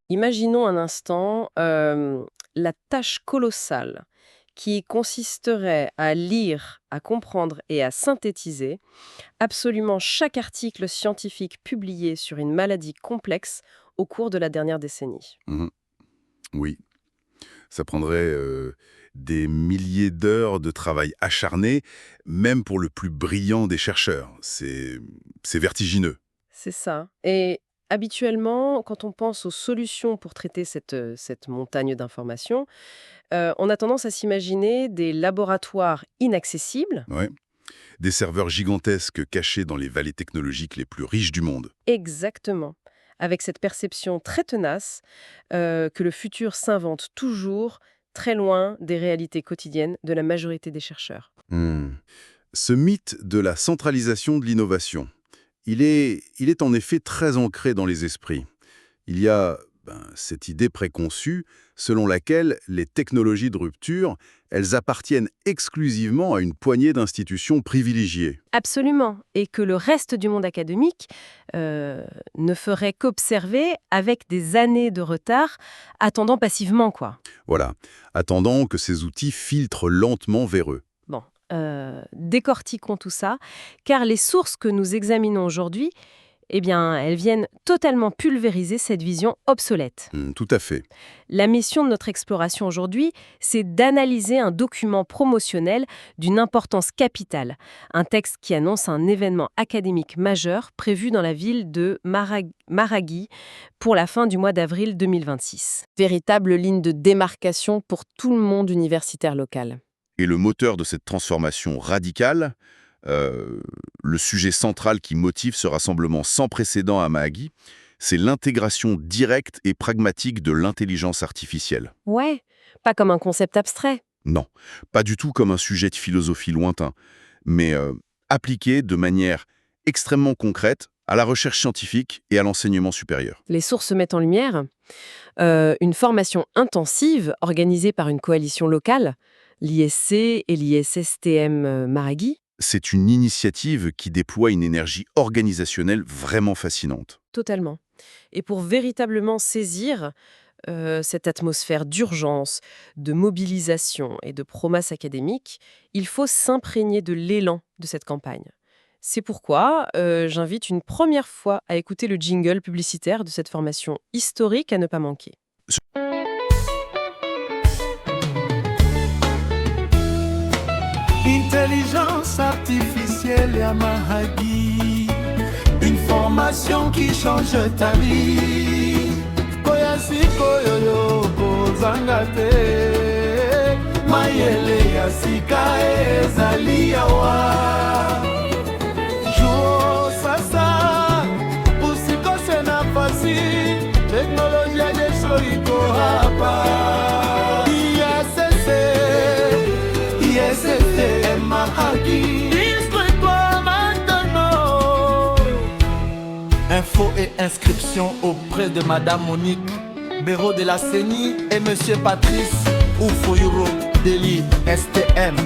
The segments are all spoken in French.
Imaginons un instant la tâche colossale qui consisterait à lire, à comprendre et à synthétiser absolument chaque article scientifique publié sur une maladie complexe au cours de la dernière décennie. Mhm. Oui, ça prendrait des milliers d'heures de travail acharné, même pour le plus brillant des chercheurs. C'est vertigineux. C'est ça. Et habituellement, quand on pense aux solutions pour traiter cette montagne d'informations, on a tendance à s'imaginer des laboratoires inaccessibles. Ouais. Des serveurs gigantesques cachés dans les vallées technologiques les plus riches du monde. Exactement. Avec cette perception très tenace que le futur s'invente toujours très loin des réalités quotidiennes de la majorité des chercheurs. Hmm. Ce mythe de la centralisation de l'innovation, il est en effet très ancré dans les esprits. Il y a cette idée préconçue selon laquelle les technologies de rupture, elles appartiennent exclusivement à une poignée d'institutions privilégiées. Absolument. Et que le reste du monde académique euh, ne ferait qu'observer avec des années de retard, attendant passivement, quoi. Voilà, attendant que ces outils filtrent lentement vers eux. Bon, décortiquons tout ça, car les sources que nous examinons aujourd'hui, eh bien, elles viennent totalement pulvériser cette vision obsolète. Tout à fait. La mission de notre exploration aujourd'hui, c'est d'analyser un document promotionnel d'une importance capitale, un texte qui annonce un événement académique majeur prévu dans la ville de Maragui pour la fin du mois d'avril 2026. Véritable ligne de démarcation pour tout le monde universitaire local. Et le moteur de cette transformation radicale, euh, le sujet central qui motive ce rassemblement sans précédent à Mahagui, c'est l'intégration directe et pragmatique de l'intelligence artificielle. Ouais, pas comme un concept abstrait. Non, pas du tout comme un sujet de philosophie lointain, mais appliqué de manière extrêmement concrète à la recherche scientifique et à l'enseignement supérieur. Les sources mettent en lumière une formation intensive organisée par une coalition locale, l'ISC et l'ISSTM Maragui. C'est une initiative qui déploie une énergie organisationnelle vraiment fascinante. Totalement. Et pour véritablement saisir cette atmosphère d'urgence, de mobilisation et de promesse académique, il faut s'imprégner de l'élan de cette campagne. C'est pourquoi j'invite une première fois à écouter le jingle publicitaire de cette formation historique à ne pas manquer. Intelligence artificielle ya Mahagi, une formation qui change ta vie. Koya sikoyo yo kozanga te, mayele ya sika ezali awa. Juo sasa, usikose nafasi, teknolojia jesho iko hapa. Info et inscription auprès de Madame Monique Béraud de la CENI et Monsieur Patrice Oufoyuro Deli STM.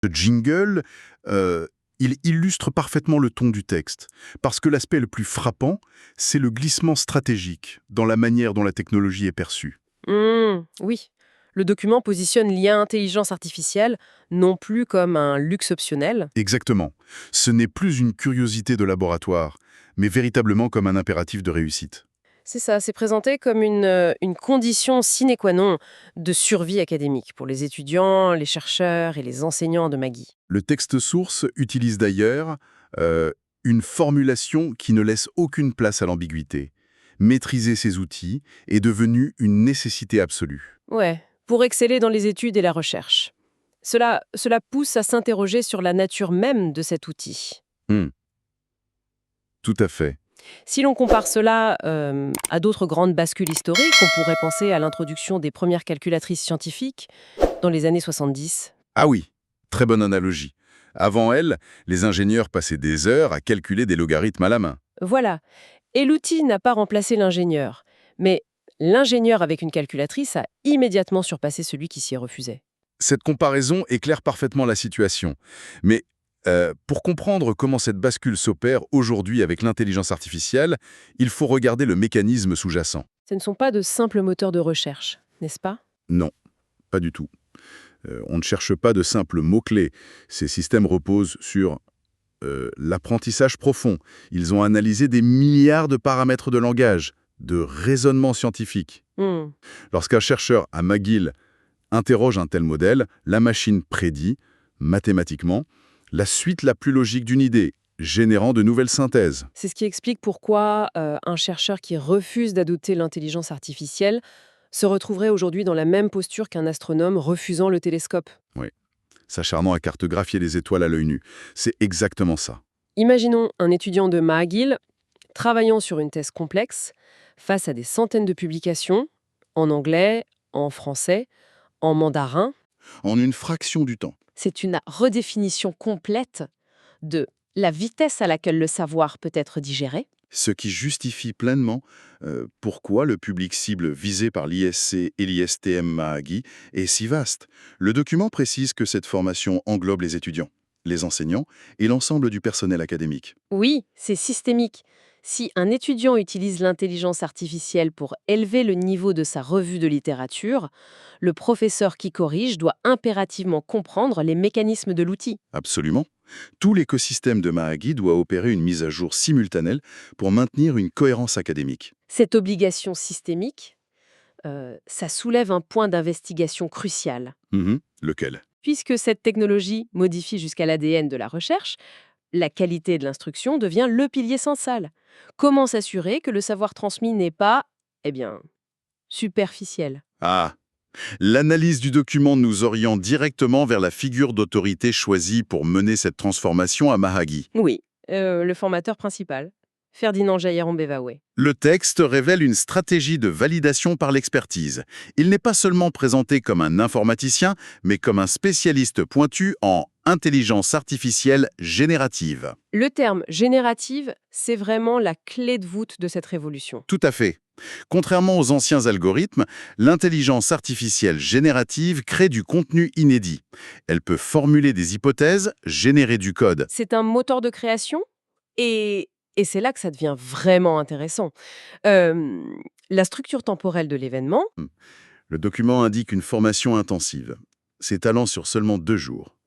Ce jingle, il illustre parfaitement le ton du texte, parce que l'aspect le plus frappant, c'est le glissement stratégique dans la manière dont la technologie est perçue. Oui. Le document positionne l'IA intelligence artificielle non plus comme un luxe optionnel. Exactement. Ce n'est plus une curiosité de laboratoire, mais véritablement comme un impératif de réussite. C'est ça, c'est présenté comme une condition sine qua non de survie académique pour les étudiants, les chercheurs et les enseignants de Maggie. Le texte source utilise d'ailleurs une formulation qui ne laisse aucune place à l'ambiguïté. Maîtriser ces outils est devenu une nécessité absolue. Ouais, pour exceller dans les études et la recherche. Cela pousse à s'interroger sur la nature même de cet outil. Tout à fait. Si l'on compare cela à d'autres grandes bascules historiques, on pourrait penser à l'introduction des premières calculatrices scientifiques dans les années 70. Ah oui, très bonne analogie. Avant elle, les ingénieurs passaient des heures à calculer des logarithmes à la main. Voilà. Et l'outil n'a pas remplacé l'ingénieur. Mais l'ingénieur avec une calculatrice a immédiatement surpassé celui qui s'y refusait. Cette comparaison éclaire parfaitement la situation. Mais pour comprendre comment cette bascule s'opère aujourd'hui avec l'intelligence artificielle, il faut regarder le mécanisme sous-jacent. Ce ne sont pas de simples moteurs de recherche, n'est-ce pas? Non, pas du tout. On ne cherche pas de simples mots-clés. Ces systèmes reposent sur l'apprentissage profond. Ils ont analysé des milliards de paramètres de langage, de raisonnement scientifique. Lorsqu'un chercheur à McGill interroge un tel modèle, la machine prédit, mathématiquement, la suite la plus logique d'une idée, générant de nouvelles synthèses. C'est ce qui explique pourquoi un chercheur qui refuse d'adopter l'intelligence artificielle se retrouverait aujourd'hui dans la même posture qu'un astronome refusant le télescope. Oui, s'acharnant à cartographier les étoiles à l'œil nu. C'est exactement ça. Imaginons un étudiant de McGill travaillant sur une thèse complexe face à des centaines de publications en anglais, en français, en mandarin. En une fraction du temps. C'est une redéfinition complète de la vitesse à laquelle le savoir peut être digéré. Ce qui justifie pleinement pourquoi le public cible visé par l'ISC et l'ISTM Mahaghi est si vaste. Le document précise que cette formation englobe les étudiants, les enseignants et l'ensemble du personnel académique. Oui, c'est systémique. Si un étudiant utilise l'intelligence artificielle pour élever le niveau de sa revue de littérature, le professeur qui corrige doit impérativement comprendre les mécanismes de l'outil. Absolument. Tout l'écosystème de Mahaghi doit opérer une mise à jour simultanée pour maintenir une cohérence académique. Cette obligation systémique, ça soulève un point d'investigation crucial. Lequel? Puisque cette technologie modifie jusqu'à l'ADN de la recherche, la qualité de l'instruction devient le pilier central. Comment s'assurer que le savoir transmis n'est pas, superficiel? Ah, l'analyse du document nous oriente directement vers la figure d'autorité choisie pour mener cette transformation à Mahaghi. Oui, le formateur principal, Ferdinand Jailleron-Bevaoué. Le texte révèle une stratégie de validation par l'expertise. Il n'est pas seulement présenté comme un informaticien, mais comme un spécialiste pointu en intelligence artificielle générative. Le terme « générative », c'est vraiment la clé de voûte de cette révolution. Tout à fait. Contrairement aux anciens algorithmes, l'intelligence artificielle générative crée du contenu inédit. Elle peut formuler des hypothèses, générer du code. C'est un moteur de création et c'est là que ça devient vraiment intéressant. La structure temporelle de l'événement, Le document indique une formation intensive, s'étalant sur seulement 2 jours,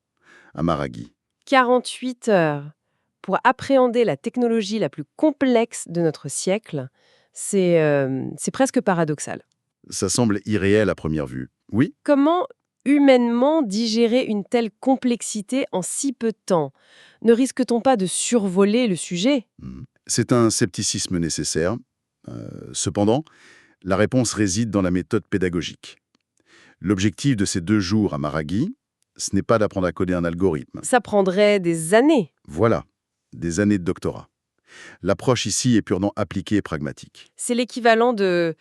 à Mahaghi. 48 heures pour appréhender la technologie la plus complexe de notre siècle, c'est presque paradoxal. Ça semble irréel à première vue. Oui, Comment humainement digérer une telle complexité en si peu de temps? Ne risque-t-on pas de survoler le sujet? c'est un scepticisme nécessaire. Cependant, la réponse réside dans la méthode pédagogique. L'objectif de ces 2 jours à Mahaghi, ce n'est pas d'apprendre à coder un algorithme. Ça prendrait des années. Voilà, des années de doctorat. L'approche ici est purement appliquée et pragmatique. C'est l'équivalent de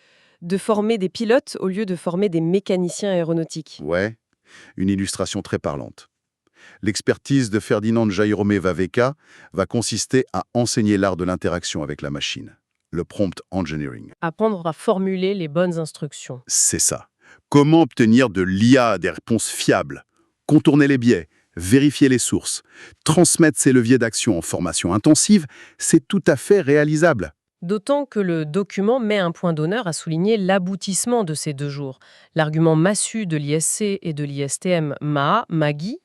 former des pilotes au lieu de former des mécaniciens aéronautiques. Ouais, une illustration très parlante. L'expertise de Ferdinand Jailleron-Bevaoué va consister à enseigner l'art de l'interaction avec la machine, le prompt engineering. Apprendre à formuler les bonnes instructions. C'est ça. Comment obtenir de l'IA des réponses fiables, contourner les biais, vérifier les sources, transmettre ces leviers d'action en formation intensive, c'est tout à fait réalisable. D'autant que le document met un point d'honneur à souligner l'aboutissement de ces 2 jours. L'argument massu de l'ISC et de l'ISTM MAGI,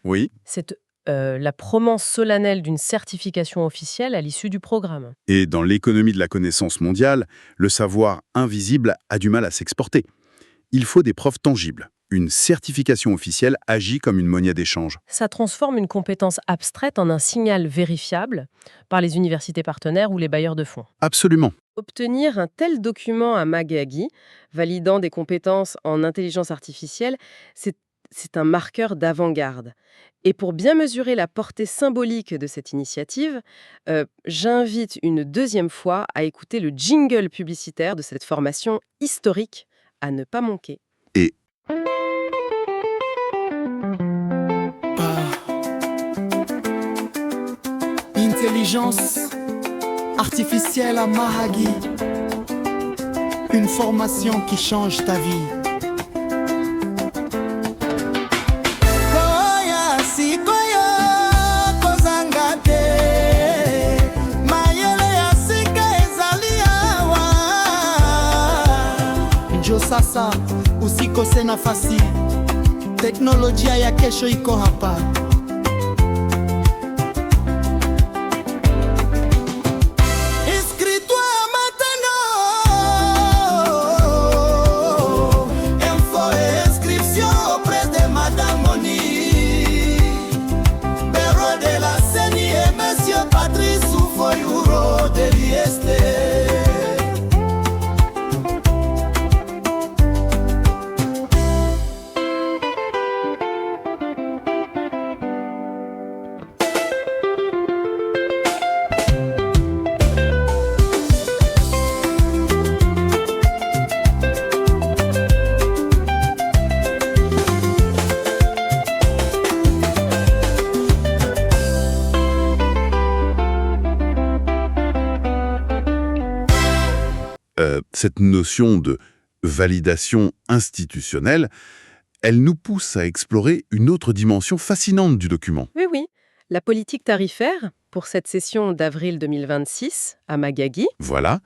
Oui. c'est la promesse solennelle d'une certification officielle à l'issue du programme. Et dans l'économie de la connaissance mondiale, le savoir invisible a du mal à s'exporter. Il faut des preuves tangibles. Une certification officielle agit comme une monnaie d'échange. Ça transforme une compétence abstraite en un signal vérifiable par les universités partenaires ou les bailleurs de fonds. Absolument. Obtenir un tel document à MAGI, validant des compétences en intelligence artificielle, c'est un marqueur d'avant-garde. Et pour bien mesurer la portée symbolique de cette initiative, j'invite une deuxième fois à écouter le jingle publicitaire de cette formation historique à ne pas manquer. Et Intelligence artificielle à Mahagi. Une formation qui change ta vie. Koya sikoyo kozanga te. Mayele ya sika ezali awa. Njo sasa usikose nafasi. Teknolojia ya kesho iko hapa. Cette notion de validation institutionnelle, elle nous pousse à explorer une autre dimension fascinante du document. Oui, la politique tarifaire pour cette session d'avril 2026 à MAGI. Voilà,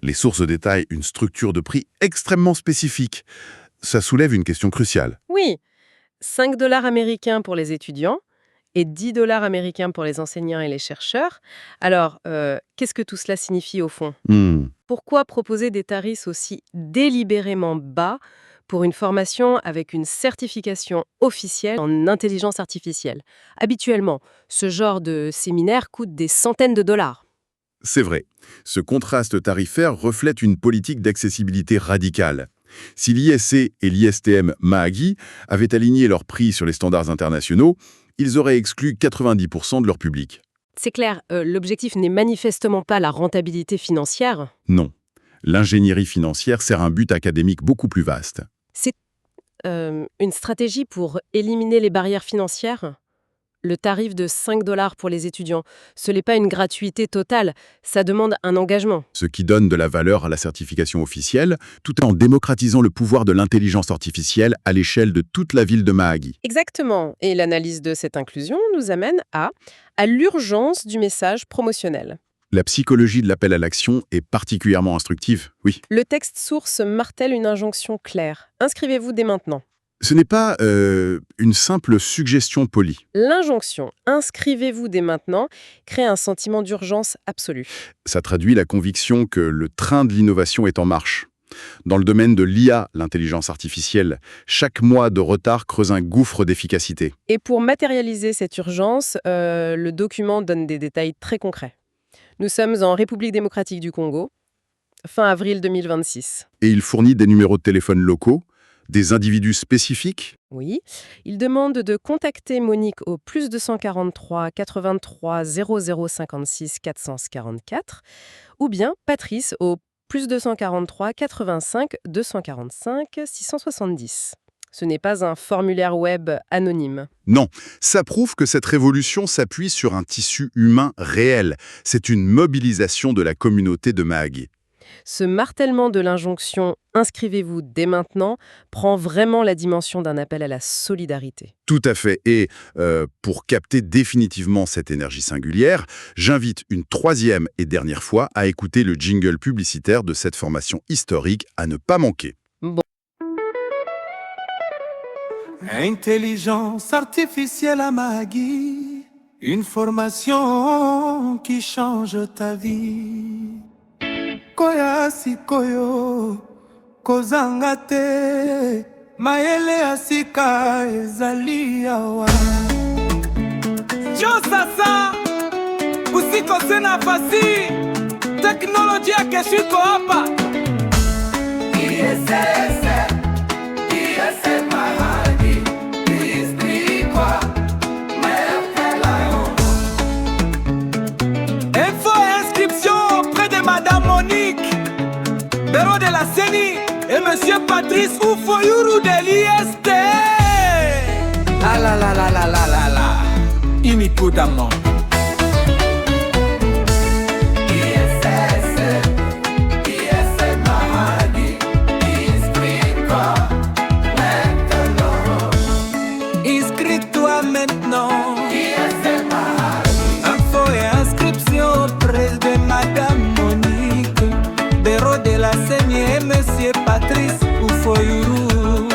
les sources détaillent une structure de prix extrêmement spécifique. Ça soulève une question cruciale. Oui, 5 $ américains pour les étudiants et 10 $ américains pour les enseignants et les chercheurs. Alors, qu'est-ce que tout cela signifie au fond ? Pourquoi proposer des tarifs aussi délibérément bas pour une formation avec une certification officielle en intelligence artificielle ? Habituellement, ce genre de séminaire coûte des centaines de dollars. C'est vrai. Ce contraste tarifaire reflète une politique d'accessibilité radicale. Si l'ISC et l'ISTM MAGI avaient aligné leurs prix sur les standards internationaux, ils auraient exclu 90% de leur public. C'est clair, l'objectif n'est manifestement pas la rentabilité financière. Non. L'ingénierie financière sert un but académique beaucoup plus vaste. C'est une stratégie pour éliminer les barrières financières. Le tarif de 5 $ pour les étudiants, ce n'est pas une gratuité totale, ça demande un engagement. Ce qui donne de la valeur à la certification officielle, tout en démocratisant le pouvoir de l'intelligence artificielle à l'échelle de toute la ville de Mahagi. Exactement. Et l'analyse de cette inclusion nous amène à l'urgence du message promotionnel. La psychologie de l'appel à l'action est particulièrement instructive, oui. Le texte source martèle une injonction claire. Inscrivez-vous dès maintenant. Ce n'est pas une simple suggestion polie. L'injonction « inscrivez-vous dès maintenant » crée un sentiment d'urgence absolue. Ça traduit la conviction que le train de l'innovation est en marche. Dans le domaine de l'IA, l'intelligence artificielle, chaque mois de retard creuse un gouffre d'efficacité. Et pour matérialiser cette urgence, le document donne des détails très concrets. Nous sommes en République démocratique du Congo, fin avril 2026. Et il fournit des numéros de téléphone locaux, des individus spécifiques. Oui, il demande de contacter Monique au +243 83 00 56 444 ou bien Patrice au +243 85 245 670. Ce n'est pas un formulaire web anonyme. Non, ça prouve que cette révolution s'appuie sur un tissu humain réel. C'est une mobilisation de la communauté de Mahagi. Ce martèlement de l'injonction « inscrivez-vous dès maintenant » prend vraiment la dimension d'un appel à la solidarité. Tout à fait. Et pour capter définitivement cette énergie singulière, j'invite une troisième et dernière fois à écouter le jingle publicitaire de cette formation historique à ne pas manquer. Bon, Intelligence artificielle à Maggie, une formation qui change ta vie. Koya sikoyo, kozanga te, mayele asika ezali awa. Jo sasa, usiko sena fasi, teknolojia keshuko hapa. ISS, ISS mahali, istrikwa, info et inscription auprès de Madame Monique, Bureau de la CENI et Monsieur Patrice Oufoyourou de l'IST. La la la la la la la la, Inipudamment. Inscris-toi maintenant. Info et inscription auprès de Madame Monique, Bureau de la CENI et Monsieur Patrice Oufoyourou.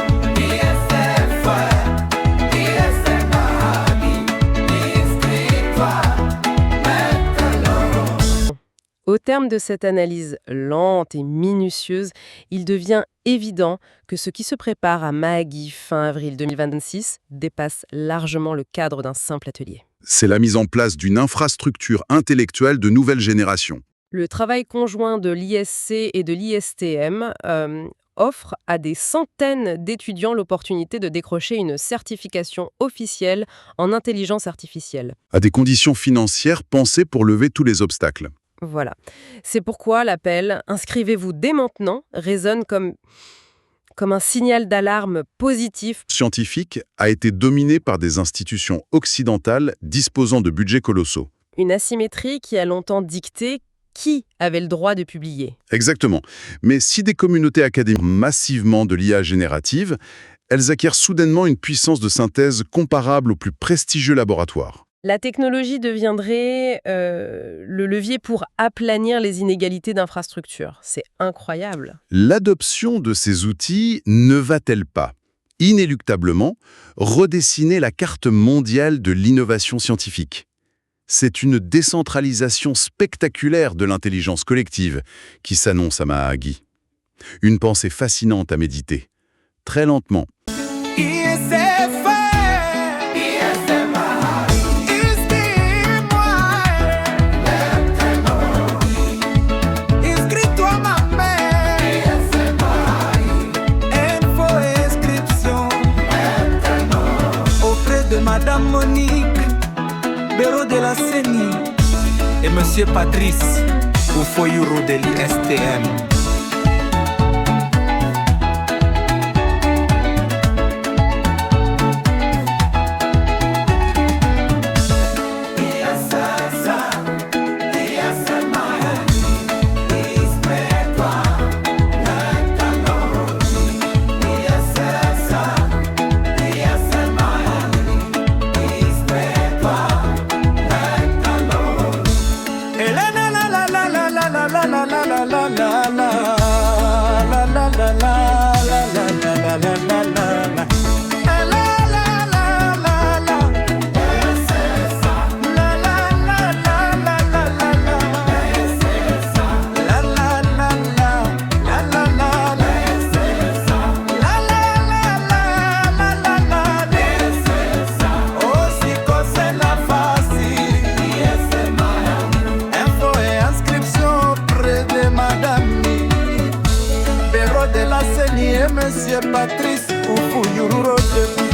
au terme de cette analyse lente et minutieuse, il devient évident que ce qui se prépare à Mahaghi fin avril 2026 dépasse largement le cadre d'un simple atelier. C'est la mise en place d'une infrastructure intellectuelle de nouvelle génération. Le travail conjoint de l'ISC et de l'ISTM offre à des centaines d'étudiants l'opportunité de décrocher une certification officielle en intelligence artificielle. À des conditions financières pensées pour lever tous les obstacles. Voilà. C'est pourquoi l'appel « Inscrivez-vous dès maintenant » résonne comme un signal d'alarme positif. Scientifique a été dominé par des institutions occidentales disposant de budgets colossaux. Une asymétrie qui a longtemps dicté qui avait le droit de publier. Exactement. Mais si des communautés académiques massivement de l'IA générative, elles acquièrent soudainement une puissance de synthèse comparable aux plus prestigieux laboratoires. La technologie deviendrait le levier pour aplanir les inégalités d'infrastructure. C'est incroyable. L'adoption de ces outils ne va-t-elle pas, inéluctablement, redessiner la carte mondiale de l'innovation scientifique ? C'est une décentralisation spectaculaire de l'intelligence collective qui s'annonce à Mahaghi. Une pensée fascinante à méditer. Très lentement. Madame Monique, Bureau de la CENI et Monsieur Patrice Oufoyourou de l'ISTM. Monsieur Patrice Oufoyourou.